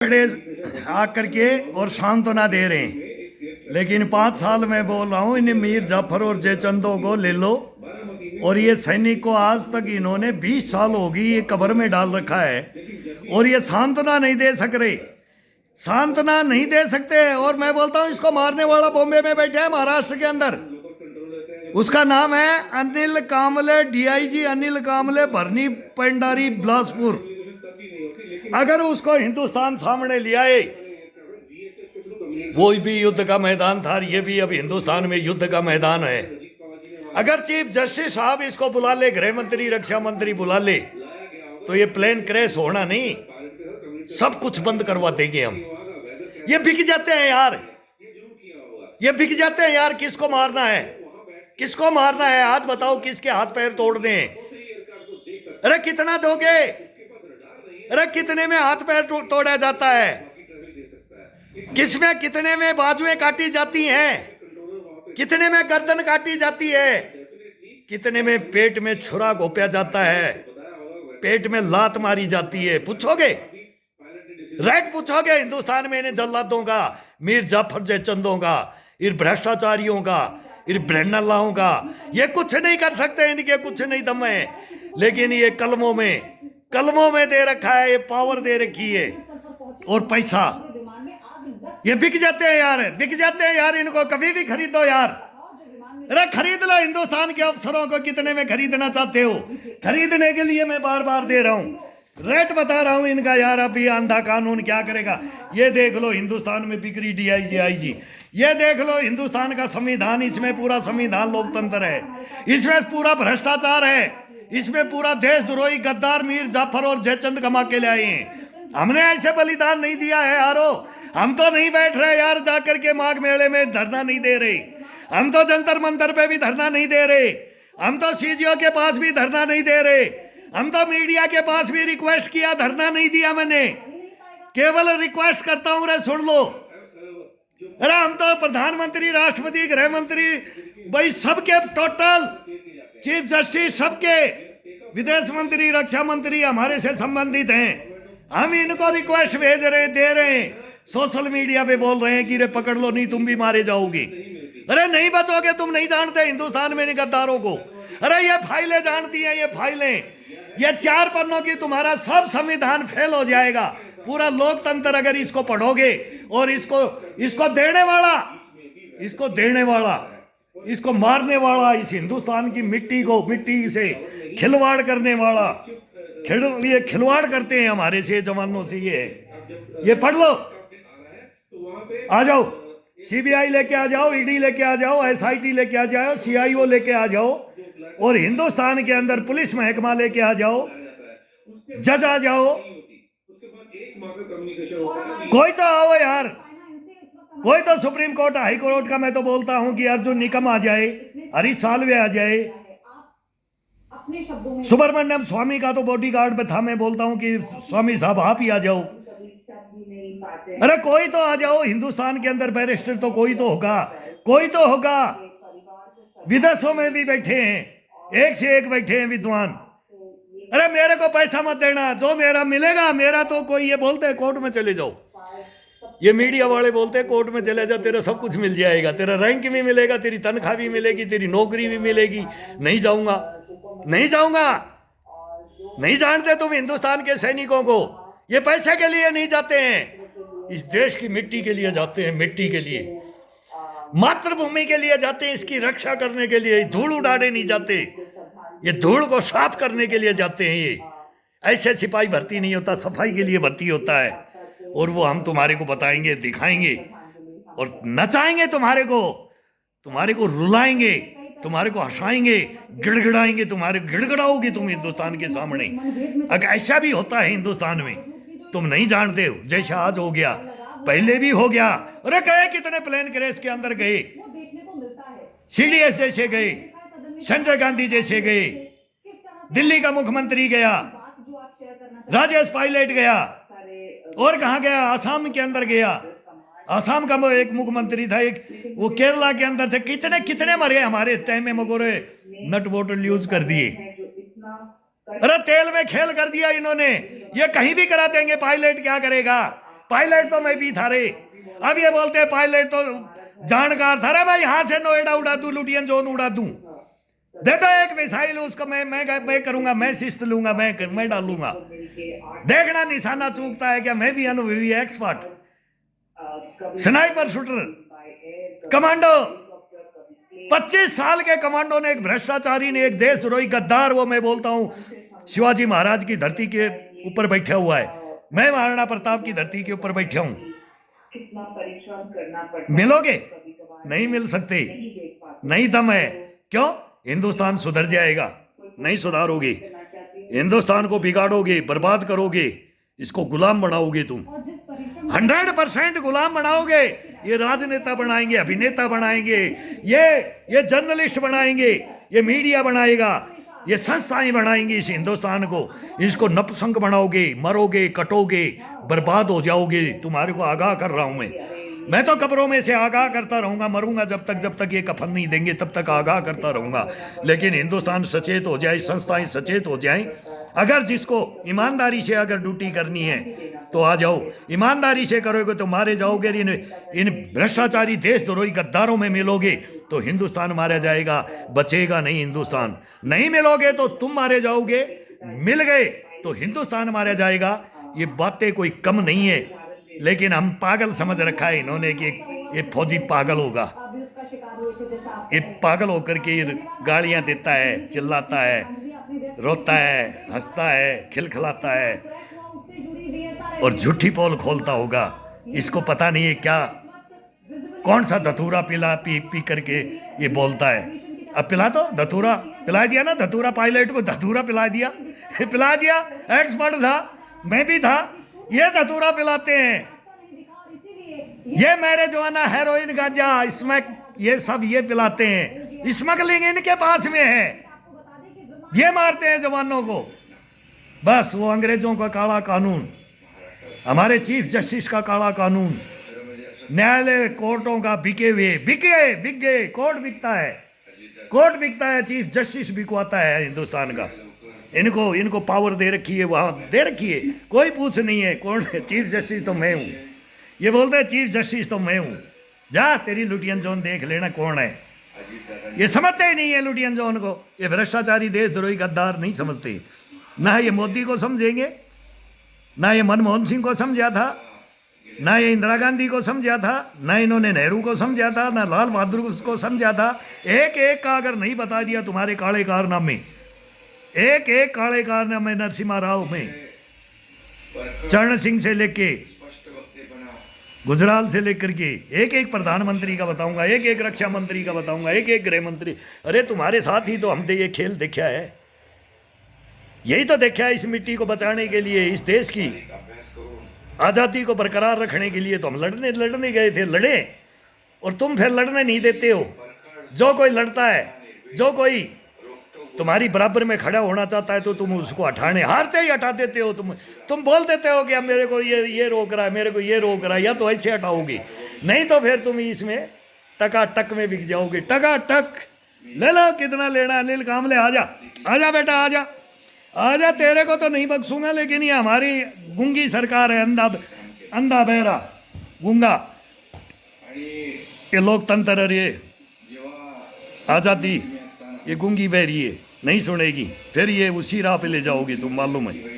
खड़े आकर के और सांत्वना दे रहे हैं, लेकिन 5 साल में बोल रहा हूं इन्हें मीर जाफर और जयचंदों को ले लो। और ये सैनिक को आज तक इन्होंने 20 साल हो गई ये कब्र में डाल रखा है और ये सांत्वना नहीं दे सक रहे, सांत्वना नहीं दे सकते। और मैं बोलता हूं इसको मारने वाला बॉम्बे में बैठा है महाराष्ट्र के अंदर, उसका नाम है अनिल कामले, डीआईजी अनिल कामले, भरनी पेंडारी बिलासपुर। अगर उसको हिंदुस्तान सामने लिया है, वो भी युद्ध का मैदान था, ये भी अब हिंदुस्तान में युद्ध का मैदान है। अगर चीफ जस्टिस साहब इसको बुला ले, गृह मंत्री रक्षा मंत्री बुला ले, तो ये प्लेन क्रैश होना नहीं, सब कुछ बंद करवा देंगे हम। ये बिक जाते हैं यार, ये बिक जाते हैं यार। किसको मारना है, किसको मारना है आज बताओ, किसके हाथ पैर तोड़ दें? अरे कितना दोगे? अरे कितने में हाथ पैर तोड़ा जाता है, किसमें कितने में बाजुएं काटी जाती हैं, कितने में गर्दन काटी जाती है, कितने में पेट में छुरा घोंपा जाता है, पेट में लात मारी जाती है। पूछोगे, राइट पूछोगे हिंदुस्तान में इन्हें जल्लादों का, मीर जाफर जयचंदों का, इन भ्रष्टाचारियों का, इन ब्रहणल्लाहों का, ये कुछ नहीं कर सकते, इनके कुछ नहीं दम है। लेकिन ये कलमों में दे रखा है, ये पावर दे रखी है और पैसा, ये बिक जाते हैं यार, बिक जाते हैं यार। इनको कभी भी खरीदो यार, अरे खरीद लो हिंदुस्तान के अफसरों को। कितने में खरीदना चाहते हो? खरीदने के लिए मैं बार बार दे रहा हूं, रेट बता रहा हूं इनका यार। अभी आंधा कानून क्या करेगा? ये देख लो हिंदुस्तान में बिक रही डीआईजी आईजी, ये देख लो हिंदुस्तान का संविधान, इसमें पूरा संविधान लोकतंत्र है, इसमें पूरा भ्रष्टाचार है, इसमें पूरा देशद्रोही गद्दार मीर जाफर और जयचंद कमा के ले आए हैं। हमने ऐसे बलिदान नहीं दिया है यारो, हम तो नहीं बैठ रहे यार जाकर के माघ मेले में धरना नहीं दे रहे, हम तो जंतर मंतर पे भी धरना नहीं दे रहे, हम तो सीजीओ के पास भी धरना नहीं दे रहे, हम तो मीडिया के पास भी रिक्वेस्ट किया, धरना नहीं दिया मैंने, केवल रिक्वेस्ट करता हूं, रे सुन लो। अरे हम तो प्रधानमंत्री, राष्ट्रपति, गृह मंत्री, भाई सबके टोटल, चीफ जस्टिस सबके, विदेश मंत्री, रक्षा मंत्री हमारे से संबंधित हैं, हम इनको रिक्वेस्ट भेज रहे, दे रहे हैं। सोशल मीडिया पे बोल रहे हैं कि रे पकड़ लो, नहीं तुम भी मारे जाओगे। अरे नहीं बचोगे, तुम नहीं जानते हिंदुस्तान में गद्दारों को। अरे ये फाइलें जानती हैं, ये फाइलें, ये 4 पन्नों की तुम्हारा सब संविधान फेल हो जाएगा, पूरा लोकतंत्र अगर इसको पढ़ोगे। और इसको देने वाला, इसको मारने वाला, इस हिंदुस्तान की मिट्टी से खिलवाड़ करने वाला, ये खिलवाड़ करते हैं हमारे से जवानों से। ये पढ़ लो, आ जाओ, सीबीआई लेके आ जाओ, ईडी लेके आ जाओ, एसआईटी लेके आ जाओ, सीआईओ लेके आ जाओ, और हिंदुस्तान के अंदर पुलिस महकमा लेके आ जाओ, जज आ जाओ, कोई तो आओ यार, कोई तो सुप्रीम कोर्ट, हाई कोर्ट का। मैं तो बोलता हूं कि अर्जुन निकम आ जाए, हरीश साल्वे आ जाए, सुब्रमण्यम स्वामी का तो बॉडीगार्ड पे था, मैं बोलता हूं कि स्वामी साहब आप ही आ जाओ। अरे कोई तो आ जाओ हिंदुस्तान के अंदर, बैरिस्टर तो कोई तो होगा, कोई तो होगा। विदेशों में भी बैठे हैं, एक से एक बैठे हैं विद्वान। अरे मेरे को पैसा मत देना, जो मेरा मिलेगा, मेरा तो कोई ये बोलते हैं कोर्ट में चले जाओ, ये मीडिया वाले बोलते हैं कोर्ट में चले जाओ, तेरा सब कुछ मिल जाएगा, तेरा रैंक भी मिलेगा, तेरी तनख्वाह भी मिलेगी, तेरी नौकरी भी मिलेगी। नहीं जाऊंगा, नहीं जाऊंगा। नहीं जानते तुम हिंदुस्तान के सैनिकों को? ये पैसे के लिए नहीं जाते हैं, इस देश की मिट्टी के लिए जाते हैं, मिट्टी के लिए, मातृभूमि के लिए जाते हैं, इसकी रक्षा करने के लिए। धूल उड़ाने नहीं जाते, ये धूल को साफ करने के लिए जाते हैं। ये ऐसे सिपाही भर्ती नहीं होता, सफाई के लिए भर्ती होता है। और वो हम तुम्हारे को बताएंगे, दिखाएंगे और नचाएंगे, तुम्हारे को रुलाएंगे, तुम्हारे को हंसाएंगे, गिड़गिड़ाएंगे, तुम्हारे गिड़गिड़ाओगे तुम हिंदुस्तान के सामने। अगर ऐसा भी होता है हिंदुस्तान में, तुम नहीं जानते हो, जैसा आज हो गया, पहले भी हो गया। अरे गए कितने प्लेन क्रैश के अंदर गए, सीडीएस जैसे गए, संजय गांधी जैसे गए, दिल्ली का मुख्यमंत्री गया, राजेश पायलट गया, और कहाँ गया, आसाम के अंदर गया, आसाम का एक मुख्यमंत्री था, एक वो केरला के अंदर थे। कितने मरे हमारे टाइम में, मगोरे नट बोतल यूज कर दिए। अरे तेल में खेल कर दिया इन्होंने, ये कहीं भी करा देंगे। पायलट क्या करेगा? पायलट तो मैं भी था रे। अब ये बोलते हैं पायलट तो जानकार था रे भाई, यहां से नोएडा उड़ा दूं, लुटियन जोन उड़ा दूं, दे दो एक मिसाइल उसको, मैं करूंगा, मैं शिस्त लूंगा, मैं डालूंगा। देखना निशाना चूकता है क्या, मैं भी अनुभवी एक्सपर्ट, स्नाइपर शूटर, कमांडो। 25 साल के कमांडो ने, एक भ्रष्टाचारी ने, एक देशद्रोही गद्दार, वो मैं बोलता हूं शिवाजी महाराज की धरती के ऊपर बैठा हुआ है, मैं महाराणा प्रताप की धरती के ऊपर बैठा हूं। कितना परिश्रम करना पड़ता, मिलोगे? नहीं मिल सकते, नहीं दम है। क्यों? हिंदुस्तान सुधर जाएगा, नहीं सुधारोगे, हिंदुस्तान को बिगाड़ोगे, बर्बाद करोगे, इसको गुलाम बनाओगे तुम, 100% गुलाम बनाओगे। ये राजनेता बनाएंगे, अभिनेता बनाएंगे, ये जर्नलिस्ट बनाएंगे, ये मीडिया बनाएगा, ये संस्थाएं बनाएंगी इस हिंदुस्तान को, इसको नपुंसक बनाओगे, मरोगे, कटोगे, बर्बाद हो जाओगे। तुम्हारे को आगाह कर रहा हूं मैं तो कब्रों में से आगाह करता रहूंगा, मरूंगा जब तक ये कफन नहीं देंगे तब तक आगाह करता रहूंगा। लेकिन हिंदुस्तान सचेत हो जाए, संस्थाएं सचेत हो जाएं। अगर जिसको ईमानदारी से अगर ड्यूटी करनी है तो आ जाओ, ईमानदारी से करोगे तो मारे जाओगे, इन भ्रष्टाचारी देशद्रोही गद्दारों में मिलोगे तो हिंदुस्तान मारा जाएगा, बचेगा नहीं हिंदुस्तान। नहीं मिलोगे तो तुम मारे जाओगे, मिल गए तो हिंदुस्तान मारा जाएगा। ये बातें कोई कम नहीं है, लेकिन हम पागल समझ रखा है इन्होंने कि ये फौजी पागल होगा, ये पागल होकर के गालियां देता है, चिल्लाता है, रोता है, हंसता है, खिलखिलाता है और झूठी पोल खोलता होगा। इसको पता नहीं है क्या, कौन सा धतूरा पी करके ये बोलता है। अब पिला दो धतूरा, पिला दिया ना धतूरा, पायलट को धतूरा पिला दिया, पिला दिया। एक्सपर्ट था, मैं भी था, ये धतूरा पिलाते हैं, ये मेरे जवाना हेरोइन गांजा इसमें ये सब ये पिलाते हैं, स्मगलिंग इनके पास में है, ये मारते हैं जवानों को। बस वो अंग्रेजों का काला कानून, हमारे चीफ जस्टिस का काला कानून, न्यायालय कोर्टों का बिके हुए, बिक गए, कोर्ट बिकता है, चीफ जस्टिस बिकवाता है हिंदुस्तान का। इनको पावर दे रखी है, वहां दे रखी है, कोई पूछ नहीं है कौन चीफ जस्टिस तो मैं हूं। ये बोलते हैं चीफ जस्टिस तो मैं हूं, जा तेरी लुटियन जोन देख लेना कौन है। ये समझते ही नहीं है लुटियन जोन को, ये भ्रष्टाचारी देशद्रोही गद्दार नहीं समझते। ना ये मोदी को समझेंगे, ना ये मनमोहन सिंह को समझा था, ना ये इंदिरा गांधी को समझा था, ना इन्होंने नेहरू को समझा था, ना लाल बहादुर को समझा था। एक एक का अगर नहीं बता दिया तुम्हारे काले कारनामे, एक एक काले कारनामे नरसिम्हा राव में, चरण सिंह से लेके गुजराल से लेकर के एक एक प्रधानमंत्री का बताऊंगा, एक एक रक्षा मंत्री का बताऊंगा, एक एक गृह मंत्री। अरे तुम्हारे साथ ही तो हमने ये खेल देखा है, यही तो देखा है। इस मिट्टी को बचाने के लिए, इस देश की आज़ादी को बरकरार रखने के लिए तो हम लड़ने गए थे, लड़े, और तुम फिर लड़ने नहीं देते हो। जो कोई लड़ता है, जो कोई तुम्हारी बराबर में खड़ा होना चाहता है तो तुम उसको हारते ही हटा देते हो। तुम बोल देते हो कि अब मेरे को ये रोक रहा है, मेरे को ये रोक रहा है, या तो ऐसे हटाओगे, नहीं तो फिर तुम इसमें टकाटक में बिक जाओगे। टकाटक ले लो, कितना लेना अनिल कामले, आजा बेटा, आजा, तेरे को तो नहीं बख्सूंगा, लेकिन ये हमारी गूंगी सरकार है, अंधा बहरा गूंगा, ये लोकतंत्र है, ये आज़ादी, ये गूंगी बहरी है, नहीं सुनेगी, फिर ये उसी राह पे ले जाओगे तुम, मालूम है।